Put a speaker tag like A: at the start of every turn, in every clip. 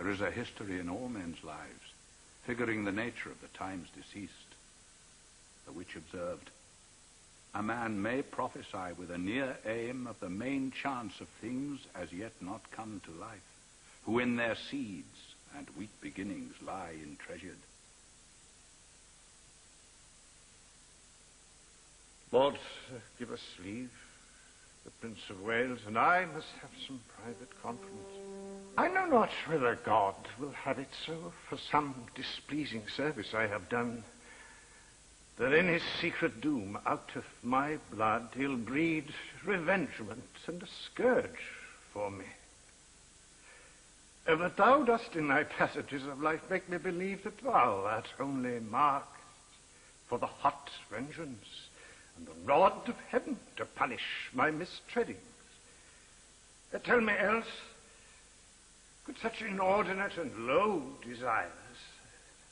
A: There is a history in all men's lives, figuring the nature of the times deceased. The witch observed, a man may prophesy with a near aim of the main chance of things as yet not come to life, who in their seeds and weak beginnings lie entreasured.
B: Lord, give us leave. The Prince of Wales and I must have some private conference. I know not whether God will have it so, for some displeasing service I have done, that in his secret doom out of my blood he'll breed revengement and a scourge for me. But thou dost in thy passages of life make me believe that thou art only marked for the hot vengeance and the rod of heaven to punish my mistreadings. Tell me else, could such inordinate and low desires,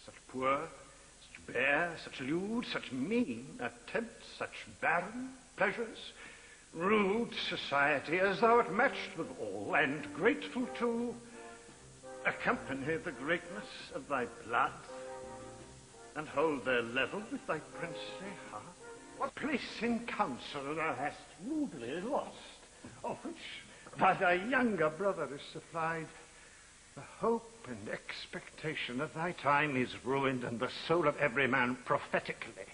B: such poor, such bare, such lewd, such mean, attempt such barren pleasures, rude society as thou art matched with all, and grateful to accompany the greatness of thy blood, and hold their level with thy princely heart? What place in council thou hast rudely lost, of which by thy younger brother is supplied, the hope and expectation of thy time is ruined, and the soul of every man prophetically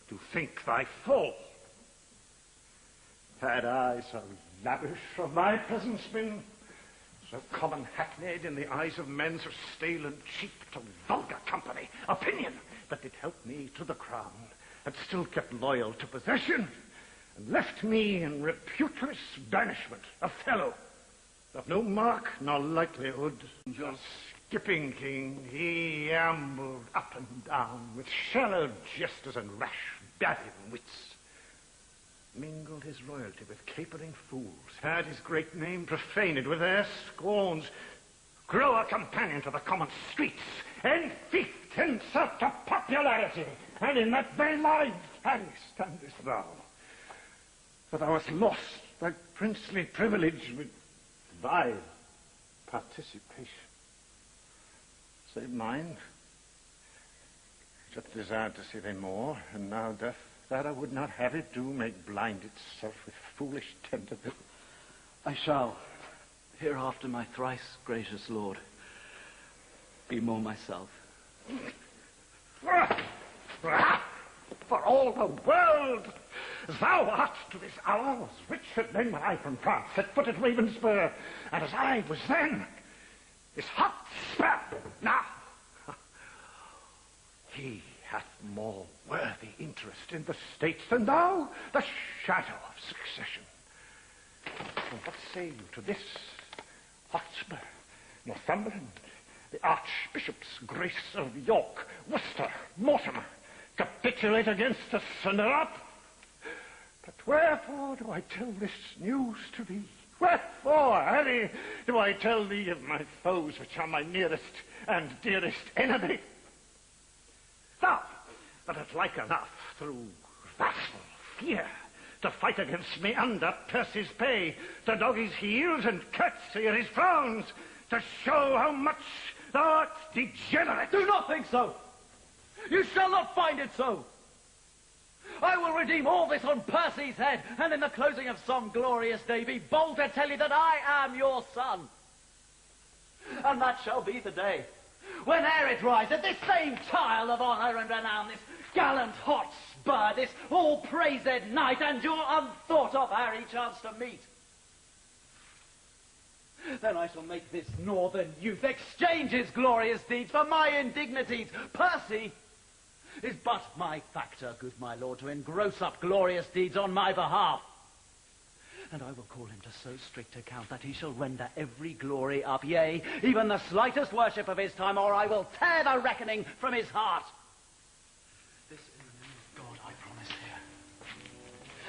B: to think thy fall. Had I so lavish of my presence been, so common hackneyed in the eyes of men, so stale and cheap to vulgar company, opinion that did help me to the crown, had still kept loyal to possession, and left me in reputeless banishment, a fellow of no mark nor likelihood. Your skipping king, he ambled up and down with shallow jesters and rash babbling wits, mingled his royalty with capering fools, had his great name profaned with their scorns, grew a companion to the common streets, enfeoffed himself to popularity, and in that vain line, Harry, standest thou. For thou hast lost thy princely privilege with thy participation. Save mine, just desired to see thee more, and now doth that I would not have it do make blind itself with foolish tenderness.
C: I shall, hereafter, my thrice gracious lord, be more myself.
B: For all the world, thou art to this hour as Richard then when I from France set foot at Ravenspur, and as I was then, this hot spur now. He hath more worthy interest in the states than thou, the shadow of succession. And what say you to this? Hotspur, Northumberland, the archbishops Grace of York, Worcester, Mortimer, capitulate against us and are up. But wherefore do I tell this news to thee? Wherefore, Harry, do I tell thee of my foes, which are my nearest and dearest enemy? Thou, that art like enough, through vassal fear, to fight against me under Percy's pay, to dog his heels and curtsy at his frowns, to show how much thou art degenerate.
C: Do not think so. You shall not find it so. I will redeem all this on Percy's head, and in the closing of some glorious day be bold to tell you that I am your son. And that shall be the day when ere it riseth, this same child of honour and renown, this gallant Hotspur, this all-praised knight, and your unthought of Harry chance to meet. Then I shall make this northern youth exchange his glorious deeds for my indignities. Percy is but my factor, good my lord, to engross up glorious deeds on my behalf. And I will call him to so strict account that he shall render every glory up, yea, even the slightest worship of his time, or I will tear the reckoning from his heart. This in the name of God I promise here.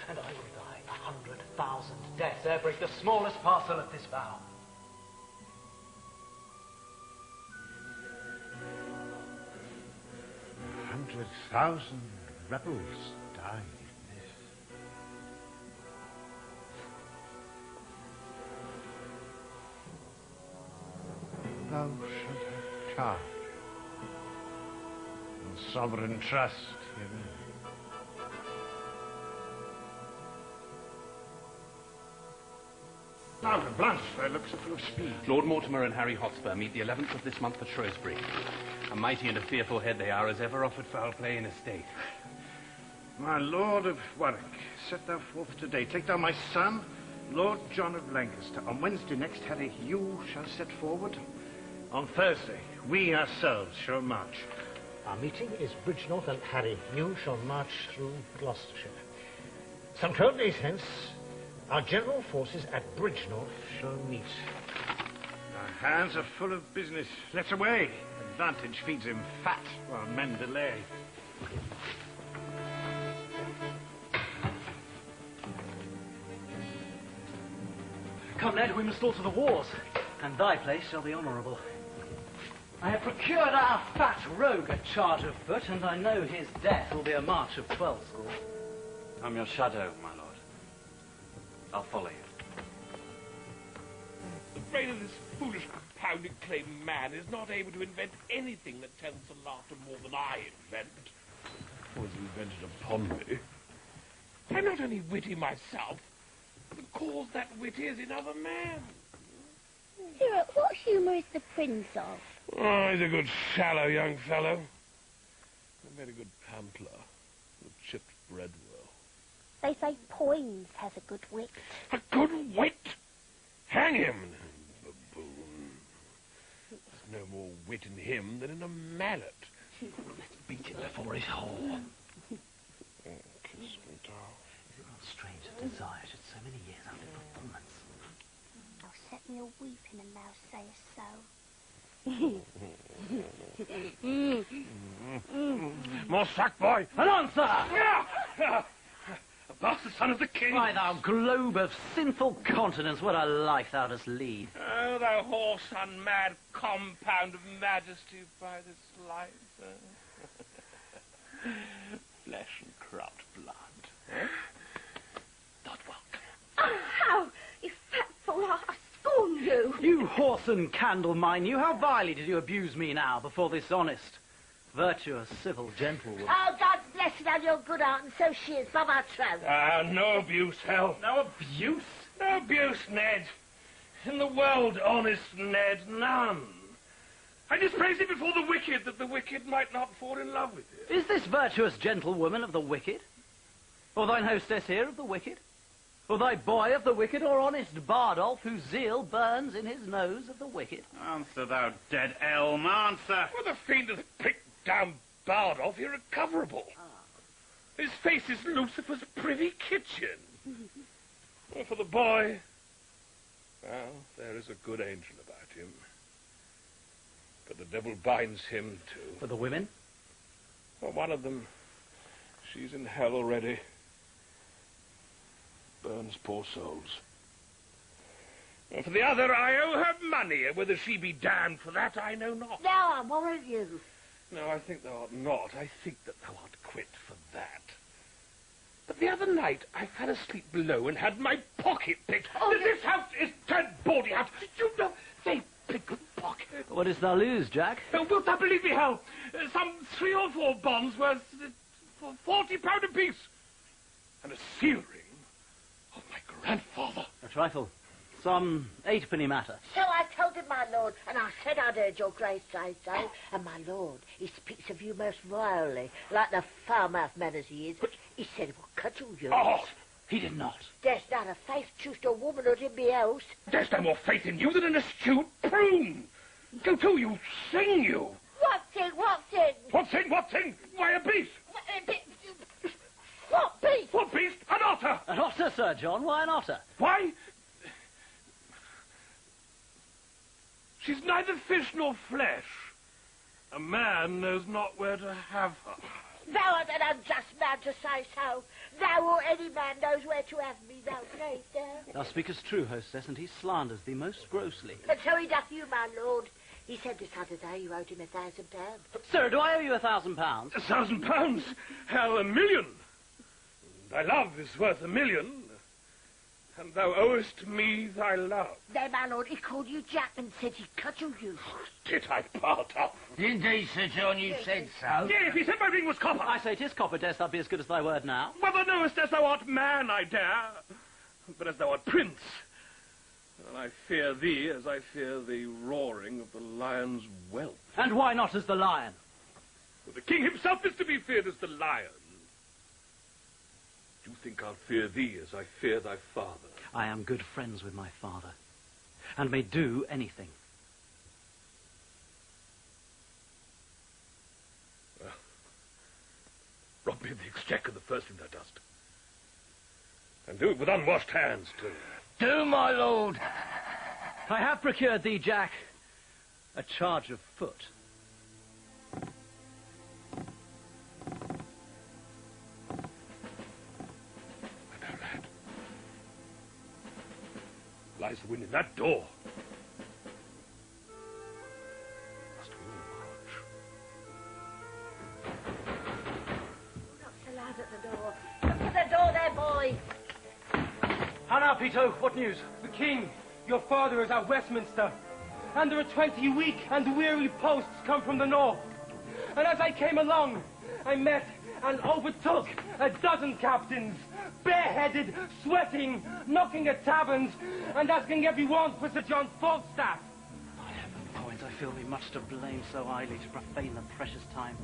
C: And I will die 100,000 deaths ere break the smallest parcel of this vow.
B: 100,000 rebels died in this. Thou shalt charge and sovereign trust herein. Now, Blanche, thy looks are full of speed.
D: Lord Mortimer and Harry Hotspur meet the 11th of this month at Shrewsbury. A mighty and a fearful head they are, as ever offered foul play in estate.
B: My Lord of Warwick, set thou forth today. Take thou my son, Lord John of Lancaster. On Wednesday next, Harry, you shall set forward. On Thursday, we ourselves shall march.
E: Our meeting is Bridgenorth, and Harry, you shall march through Gloucestershire. Some 12 days hence, our general forces at Bridgenorth shall meet.
B: Our hands are full of business. Let's away. Advantage feeds him fat while men delay.
C: Come, Ned, we must all to the wars, and thy place shall be honourable. I have procured our fat rogue a charge of foot, and I know his death will be a march of 12 score.
F: I'm your shadow, my lord. I'll follow you.
G: The brain of this foolish compounded claim man is not able to invent anything that tells the laughter more than I invent. Was invented upon me. I'm not only witty myself, but the cause that wit is in other men.
H: Sir, what humour is the Prince of?
G: Oh, he's a good shallow young fellow. A very good pantler. A chipped bread well.
H: They say Poins has a good wit.
G: A good wit? Hang him, baboon. There's no more wit in him than in a mallet.
C: Let's beat it before he's whore.
G: Oh, kiss me, darling.
C: Is it not strange that desire should so many years after performance?
H: Thou set me a weeping and thou sayest so.
G: More sack, boy!
C: An answer!
G: A bastard son of the king!
C: Why, thou globe of sinful continence, what a life thou dost lead.
G: Oh, thou horse unmad compound of majesty by this life. Flesh and corrupt blood. Not welcome.
H: Oh, how, you fat fool, I scorn you.
C: You horse and candle, mind you, how vilely did you abuse me now before this honest, virtuous, civil gentlewoman?
H: Oh, God's blessed on your good heart, and so she is, by my troth.
G: No abuse, Hal.
C: No abuse?
G: No abuse, Ned. In the world, honest Ned, none. I dispraise it before the wicked, that the wicked might not fall in love with it.
C: Is this virtuous gentlewoman of the wicked? Or thine hostess here of the wicked? Or thy boy of the wicked, or honest Bardolph, whose zeal burns in his nose of the wicked?
F: Answer, thou dead elm, answer!
G: Well, the fiend hath pricked down Bardolph irrecoverable. His face is Lucifer's privy kitchen. Well, for the boy, well, there is a good angel about him. But the devil binds him too.
C: For the women?
G: Well, one of them, she's in hell already. Burns poor souls. And for the other, I owe her money. Whether she be damned for that, I know not.
H: Now I warrant you.
G: No, I think thou art not. I think that thou art quit for that. But the other night, I fell asleep below and had my pocket picked. Oh, this house is turned bawdy out. Did you know they pick a pocket?
C: What didst thou lose, Jack?
G: Oh, wilt thou believe me, Hal? Some 3 or 4 bonds worth £40 apiece. And a seal ring of my grandfather.
C: A trifle. Some 8-penny matter.
H: So I told him, my lord, and I said I'd heard your grace say so. And my lord, he speaks of you most royally, like the foul-mouthed man as he is. He said he would cudgel you.
G: Oh,
C: He did not.
H: There's not a faith, truth, or womanhood in me house.
G: there's no more faith in you than an astute prune. Go to, you sing, you.
H: What thing, what thing?
G: What thing, what thing? Why, a beast.
H: What beast?
G: What beast? An otter.
C: An otter, Sir John. Why an otter?
G: Why? She's neither fish nor flesh. A man knows not where to have her.
H: Thou art an unjust man to say so. Thou or any man knows where to have me, thou sayest thou.
C: Thou speakest true, hostess, and he slanders thee most grossly.
H: And so he doth you, my lord. He said this other day you owed him £1,000.
C: Sir, do I owe you £1,000?
G: £1,000? Hell, 1,000,000. Thy love is worth 1,000,000. And thou owest me thy love.
H: No, my lord, he called you Jack and said he'd cudgel you.
G: Did I part off?
E: Indeed, Sir John, you said so.
G: Yea, if he said my ring was copper.
C: I say it is copper, darest thou be as good as thy word now?
G: Whether knowest as thou art man, I dare. But as thou art prince, and I fear thee as I fear the roaring of the lion's whelp.
C: And why not as the lion?
G: For the king himself is to be feared as the lion. Do you think I'll fear thee as I fear thy father?
C: I am good friends with my father, and may do anything.
G: Well, rob me of the exchequer the first thing thou dost. And do it with unwashed hands, too.
E: Do, my lord.
C: I have procured thee, Jack, a charge of foot.
G: Lies the wind in that door. Must we all march?
H: Not so loud at the door. Look at the door there, boy.
C: How now, Peto? What news?
I: The king, your father, is at Westminster, and there are 20 weak and weary posts come from the north. And as I came along, I met and overtook a dozen captains, bareheaded, sweating, knocking at taverns, and asking everyone for Sir John Falstaff.
C: I have a point. I feel me much to blame so idly to profane the precious time,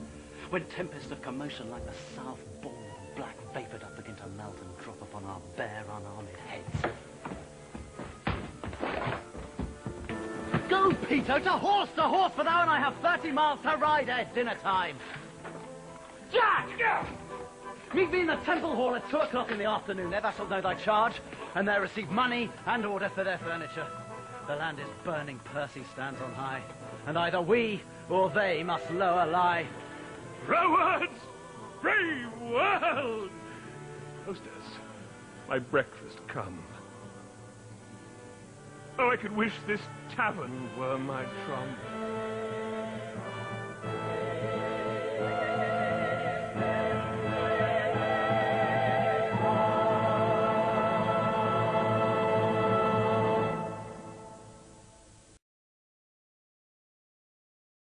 C: when tempests of commotion like the south ball of black vapour doth begin to melt and drop upon our bare, unarmed heads. Go, Peto, to horse, for thou and I have 30 miles to ride ere dinner time. Jack! Meet me in the Temple Hall at 2 o'clock in the afternoon. There thou shalt know thy charge, and there receive money and order for their furniture. The land is burning, Percy stands on high, and either we or they must lower lie.
G: Rowards! Brave world! Hostess, my breakfast come. Oh, I could wish this tavern were my trump.